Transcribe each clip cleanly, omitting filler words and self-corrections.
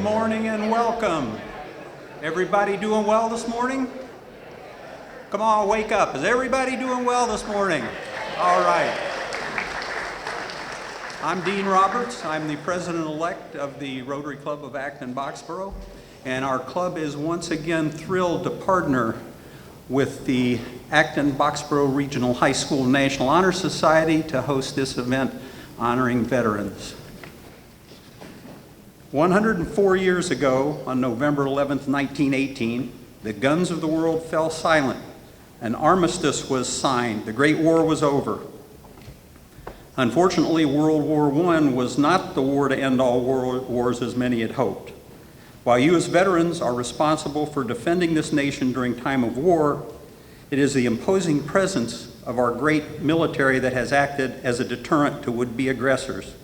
morning and welcome. Everybody doing well this morning? Come on, wake up. Is everybody doing well this morning? All right. I'm Dean Roberts. I'm the president-elect of the Rotary Club of Acton, Boxborough, and our club is once again thrilled to partner with the Acton Boxborough Regional High School National Honor Society to host this event honoring veterans. 104 years ago, on November 11th, 1918, the guns of the world fell silent. An armistice was signed. The Great War was over. Unfortunately, World War I was not the war to end all wars as many had hoped. While you as veterans are responsible for defending this nation during time of war, it is the imposing presence of our great military that has acted as a deterrent to would-be aggressors.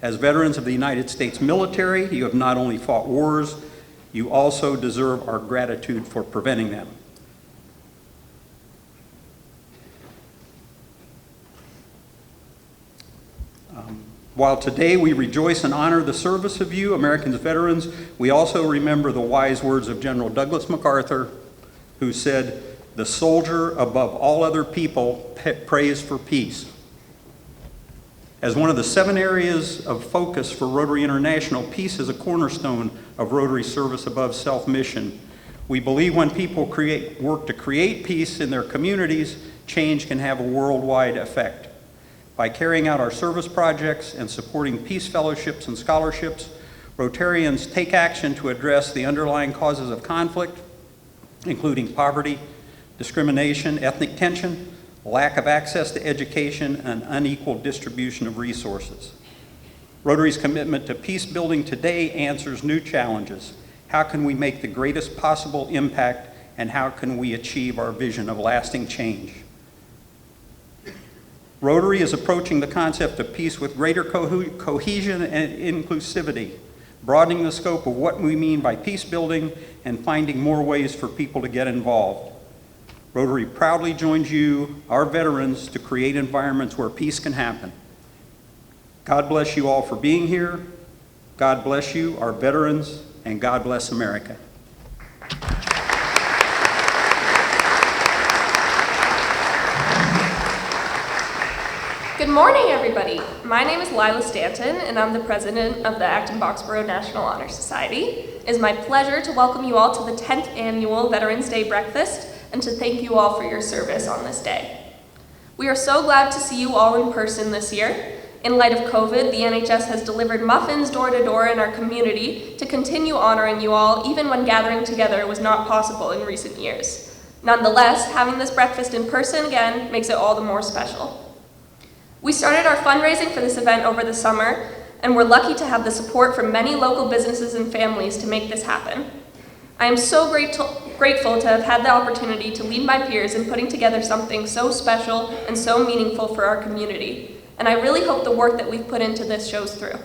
As veterans of the United States military, you have not only fought wars, you also deserve our gratitude for preventing them. While today we rejoice and honor the service of you, American veterans, we also remember the wise words of General Douglas MacArthur, who said, "The soldier above all other people prays for peace." As one of the 7 areas of focus for Rotary International, peace is a cornerstone of Rotary service above self mission. We believe when people work to create peace in their communities, change can have a worldwide effect. By carrying out our service projects and supporting peace fellowships and scholarships, Rotarians take action to address the underlying causes of conflict, including poverty, discrimination, ethnic tension, lack of access to education, and unequal distribution of resources. Rotary's commitment to peace building today answers new challenges. How can we make the greatest possible impact, and how can we achieve our vision of lasting change? Rotary is approaching the concept of peace with greater cohesion and inclusivity, broadening the scope of what we mean by peace building and finding more ways for people to get involved. Rotary proudly joins you, our veterans, to create environments where peace can happen. God bless you all for being here. God bless you, our veterans, and God bless America. Good morning, everybody. My name is Lila Stanton, and I'm the president of the Acton Boxborough National Honor Society. It is my pleasure to welcome you all to the 10th annual Veterans Day Breakfast and to thank you all for your service on this day. We are so glad to see you all in person this year. In light of COVID, the NHS has delivered muffins door to door in our community to continue honoring you all, even when gathering together was not possible in recent years. Nonetheless, having this breakfast in person again makes it all the more special. We started our fundraising for this event over the summer, and we're lucky to have the support from many local businesses and families to make this happen. I am so grateful to have had the opportunity to lead my peers in putting together something so special and so meaningful for our community, and I really hope the work that we've put into this shows through.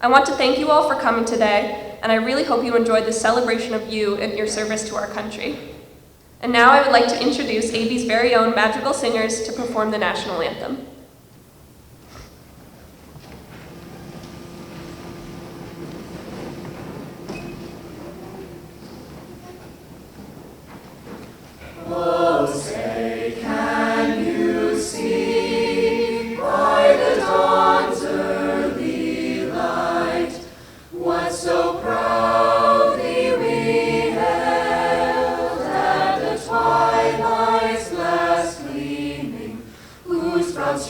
I want to thank you all for coming today, and I really hope you enjoyed this celebration of you and your service to our country. And now I would like to introduce AB's very own Madrigal Singers to perform the national anthem. Oh, say, can you see by the dawn's early light what so proudly we hailed at the twilight's last gleaming, whose broad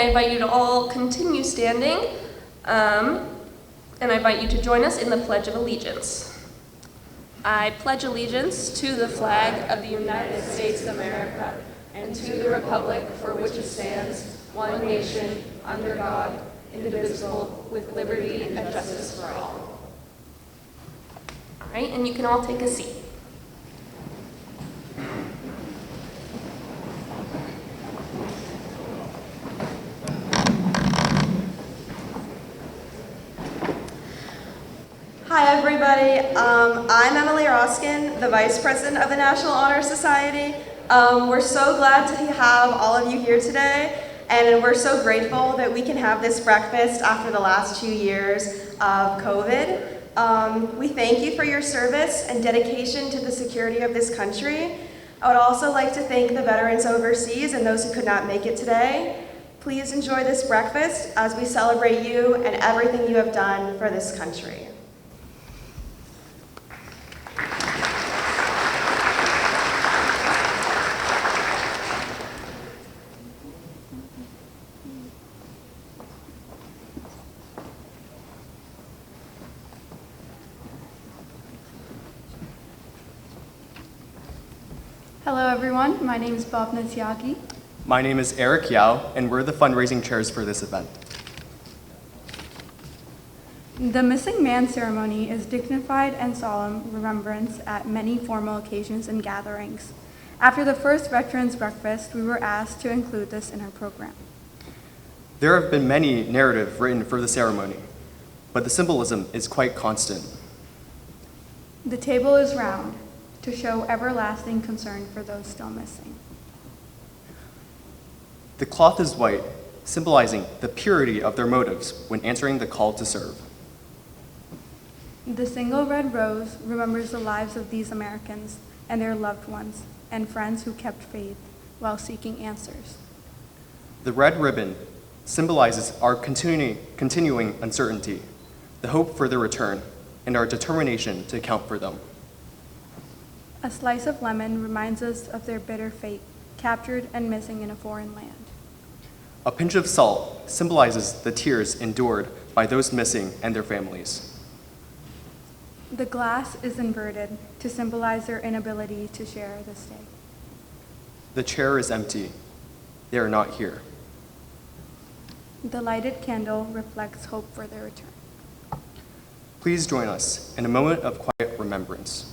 invite you to all continue standing, and I invite you to join us in the Pledge of Allegiance. I pledge allegiance to the flag of the United States of America and to the republic for which it stands, one nation, under God, indivisible, with liberty and justice for all. All right, and you can all take a seat. Hi everybody, I'm Emily Roskin, the Vice President of the National Honor Society. We're so glad to have all of you here today, and we're so grateful that we can have this breakfast after the last 2 years of COVID. We thank you for your service and dedication to the security of this country. I would also like to thank the veterans overseas and those who could not make it today. Please enjoy this breakfast as we celebrate you and everything you have done for this country. Hello everyone, my name is Bhavna Tyagi. My name is Eric Yao, and we're the fundraising chairs for this event. The Missing Man ceremony is dignified and solemn remembrance at many formal occasions and gatherings. After the first Veterans Breakfast, we were asked to include this in our program. There have been many narratives written for the ceremony, but the symbolism is quite constant. The table is round to show everlasting concern for those still missing. The cloth is white, symbolizing the purity of their motives when answering the call to serve. The single red rose remembers the lives of these Americans and their loved ones and friends who kept faith while seeking answers. The red ribbon symbolizes our continuing uncertainty, the hope for their return, and our determination to account for them. A slice of lemon reminds us of their bitter fate, captured and missing in a foreign land. A pinch of salt symbolizes the tears endured by those missing and their families. The glass is inverted to symbolize their inability to share this day. The chair is empty. They are not here. The lighted candle reflects hope for their return. Please join us in a moment of quiet remembrance.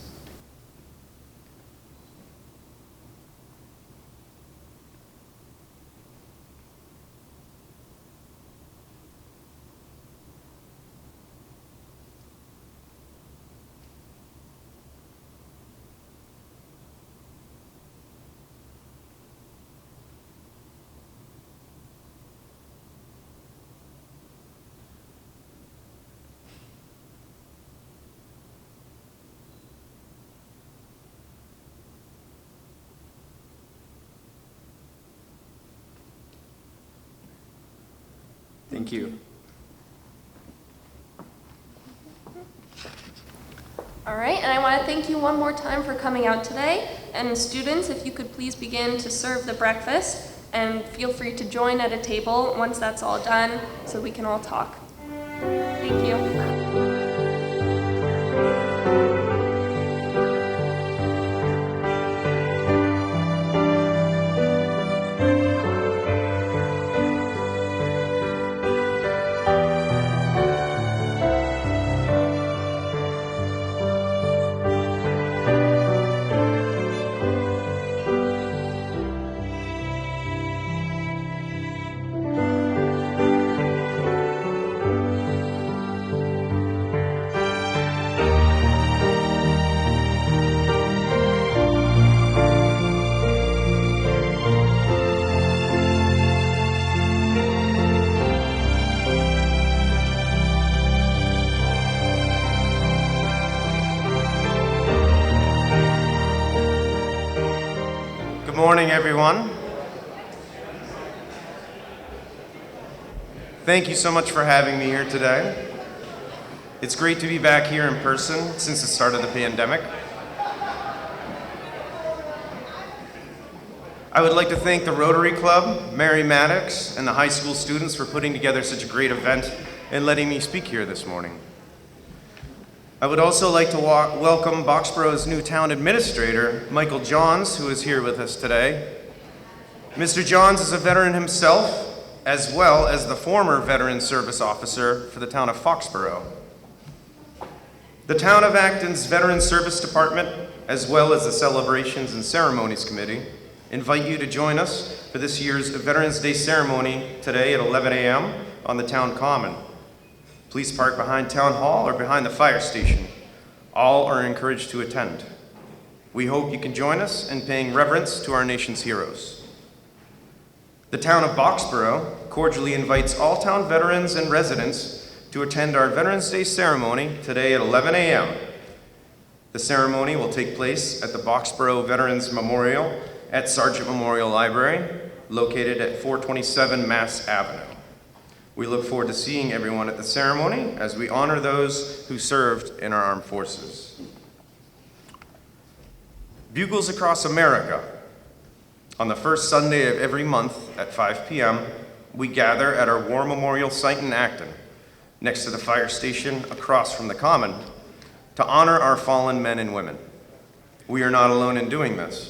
Thank you. All right, and I want to thank you one more time for coming out today. And students, if you could please begin to serve the breakfast, and feel free to join at a table once that's all done so we can all talk. Thank you. Good morning, everyone. Thank you so much for having me here today. It's great to be back here in person since the start of the pandemic. I would like to thank the Rotary Club, Mary Maddox, and the high school students for putting together such a great event and letting me speak here this morning. I would also like to welcome Boxborough's new town administrator, Michael Johns, who is here with us today. Mr. Johns is a veteran himself, as well as the former veteran service officer for the town of Boxborough. The Town of Acton's Veteran Service Department, as well as the Celebrations and Ceremonies Committee, invite you to join us for this year's Veterans Day ceremony today at 11 a.m. on the town common. Please park behind Town Hall or behind the fire station. All are encouraged to attend. We hope you can join us in paying reverence to our nation's heroes. The town of Boxborough cordially invites all town veterans and residents to attend our Veterans Day ceremony today at 11 a.m. The ceremony will take place at the Boxborough Veterans Memorial at Sargent Memorial Library, located at 427 Mass Avenue. We look forward to seeing everyone at the ceremony as we honor those who served in our armed forces. Bugles Across America. On the first Sunday of every month at 5 p.m., we gather at our War Memorial site in Acton, next to the fire station across from the Common, to honor our fallen men and women. We are not alone in doing this.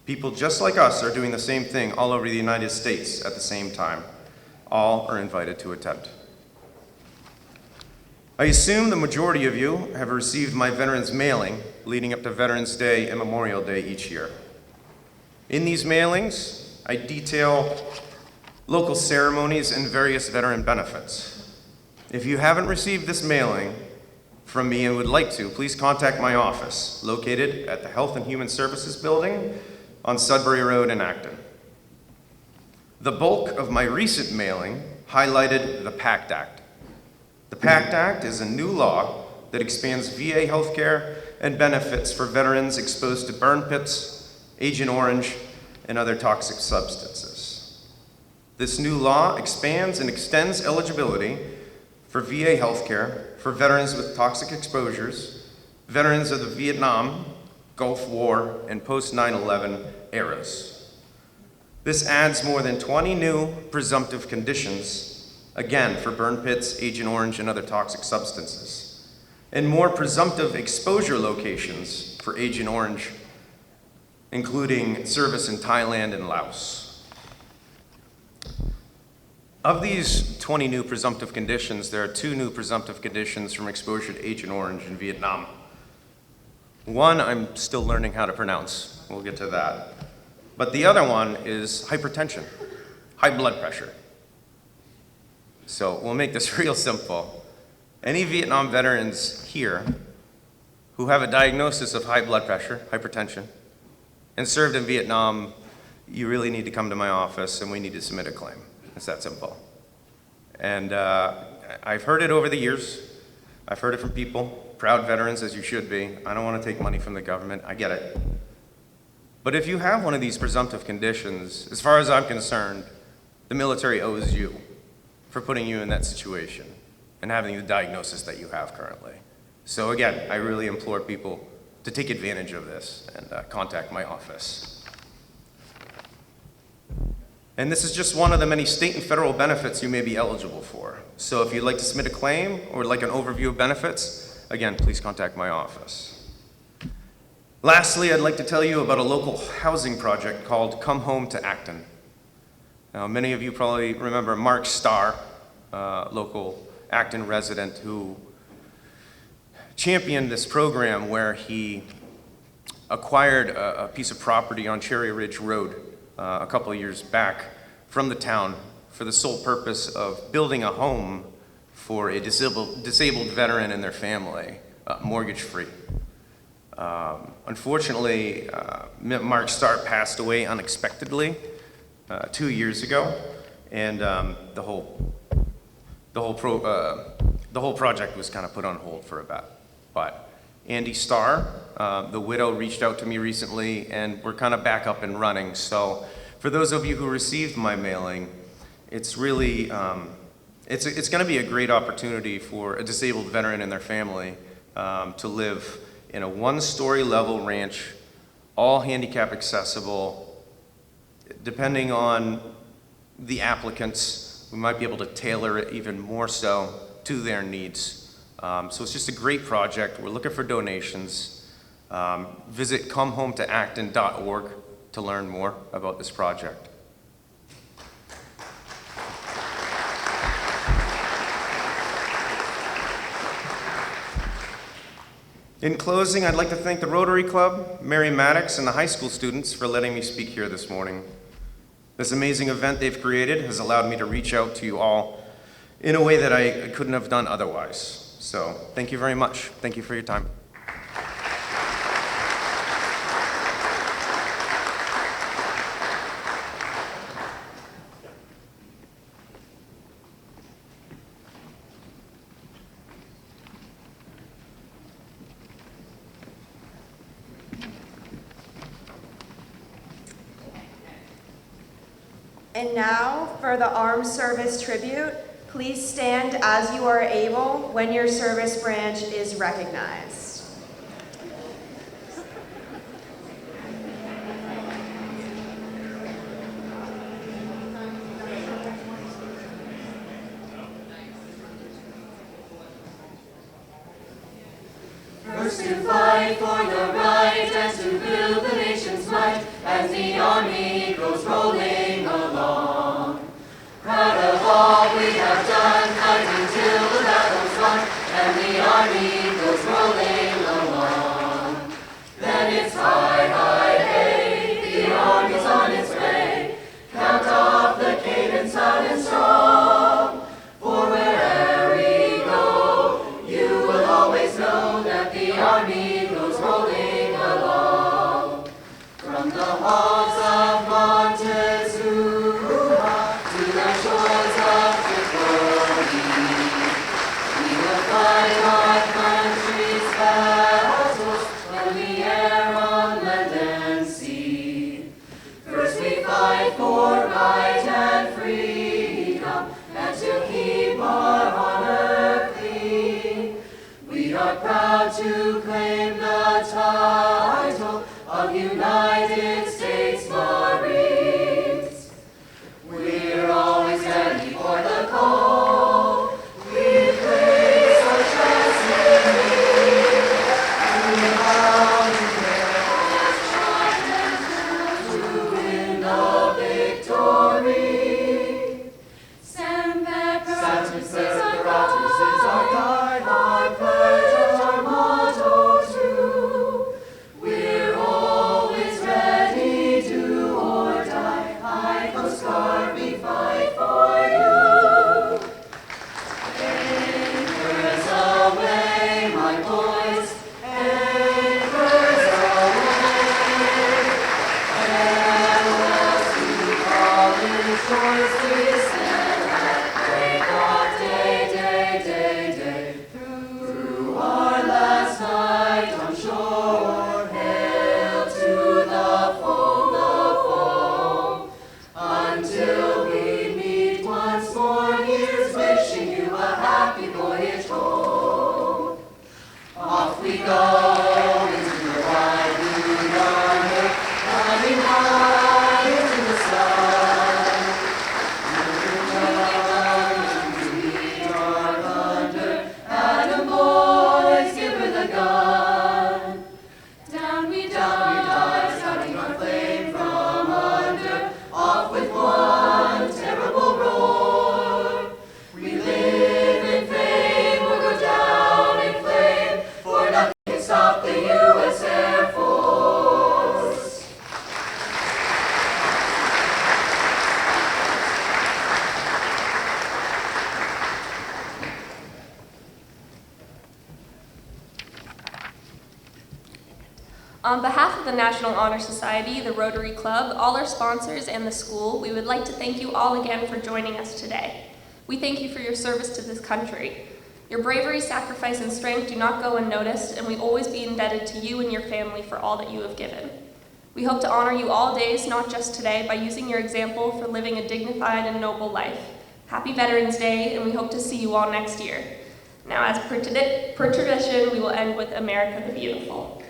People just like us are doing the same thing all over the United States at the same time. All are invited to attend. I assume the majority of you have received my veterans mailing leading up to Veterans Day and Memorial Day each year. In these mailings, I detail local ceremonies and various veteran benefits. If you haven't received this mailing from me and would like to, please contact my office, located at the Health and Human Services Building on Sudbury Road in Acton. The bulk of my recent mailing highlighted the PACT Act. The PACT Act is a new law that expands VA healthcare and benefits for veterans exposed to burn pits, Agent Orange, and other toxic substances. This new law expands and extends eligibility for VA healthcare for veterans with toxic exposures, veterans of the Vietnam, Gulf War, and post-9/11 eras. This adds more than 20 new presumptive conditions, again for burn pits, Agent Orange, and other toxic substances, and more presumptive exposure locations for Agent Orange, including service in Thailand and Laos. Of these 20 new presumptive conditions, there are 2 new presumptive conditions from exposure to Agent Orange in Vietnam. One I'm still learning how to pronounce. We'll get to that. But the other one is hypertension, high blood pressure. So we'll make this real simple. Any Vietnam veterans here who have a diagnosis of high blood pressure, hypertension, and served in Vietnam, you really need to come to my office and we need to submit a claim. It's that simple. And I've heard it over the years. I've heard it from people, proud veterans as you should be. I don't want to take money from the government, I get it. But if you have one of these presumptive conditions, as far as I'm concerned, the military owes you for putting you in that situation and having the diagnosis that you have currently. So again, I really implore people to take advantage of this and contact my office. And this is just one of the many state and federal benefits you may be eligible for. So if you'd like to submit a claim or would like an overview of benefits, again, please contact my office. Lastly, I'd like to tell you about a local housing project called Come Home to Acton. Now, many of you probably remember Mark Starr, local Acton resident who championed this program where he acquired a piece of property on Cherry Ridge Road a couple of years back from the town for the sole purpose of building a home for a disabled veteran and their family, mortgage-free. Unfortunately, Mark Starr passed away unexpectedly 2 years ago, and the whole project was kind of put on hold for a bit. But Andy Starr, the widow, reached out to me recently, and we're kind of back up and running. So for those of you who received my mailing, it's really, it's going to be a great opportunity for a disabled veteran and their family to live in a one-story level ranch, all handicap accessible, Depending on the applicants, we might be able to tailor it even more so to their needs. So it's just a great project. We're looking for donations. Visit comeHomeToActon.org to learn more about this project. In closing, I'd like to thank the Rotary Club, Mary Maddox, and the high school students for letting me speak here this morning. This amazing event they've created has allowed me to reach out to you all in a way that I couldn't have done otherwise. So thank you very much. Thank you for your time. And now for the Armed Service Tribute, please stand as you are able when your service branch is recognized. First to fight for the right and to build the nation's might as the army goes rolling along. Proud of all we have done, fighting till the battle's won, and the army goes rolling along. Then it's high, high, hey, the army's on its way. Count off the cadence loud and strong, for wherever we go, you will always know that the army goes rolling along. From the halls of Montezuma to the shores of Tripoli, we will fight our country's battles from the air, on land and sea. First we fight for right and freedom, and to keep our honor clean. We are proud to claim the title of United States Marines. We're always ready for the call. We place our trust in thee. We bow in prayer to win the victory. Semper Paratus is our guide, our pledge, our motto true. We're always ready, do or die. High Coast Guard, we fight for you. Anchors away, my boys. Anchors away. Farewell to college shores we stand at break of day, day, day, day. Through our last night on shore, hail to the foam, until we meet once more. Here's wishing you a happy voyage home. Off we go into the wide blue yonder, flying high into the sun. Moving our thunder, Adam boys, give her the gun. Down we dive, starting our flame from under, off with one terrible roar. We live in fame or go down in flame, for nothing can stop the U.S. Air Force. On behalf of the National Honor Society, the Rotary Club, all our sponsors, and the school, we would like to thank you all again for joining us today. We thank you for your service to this country. Your bravery, sacrifice, and strength do not go unnoticed, and we always be indebted to you and your family for all that you have given. We hope to honor you all days, not just today, by using your example for living a dignified and noble life. Happy Veterans Day, and we hope to see you all next year. Now, as per tradition, we will end with America the Beautiful.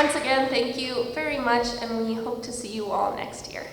Once again, thank you very much, and we hope to see you all next year.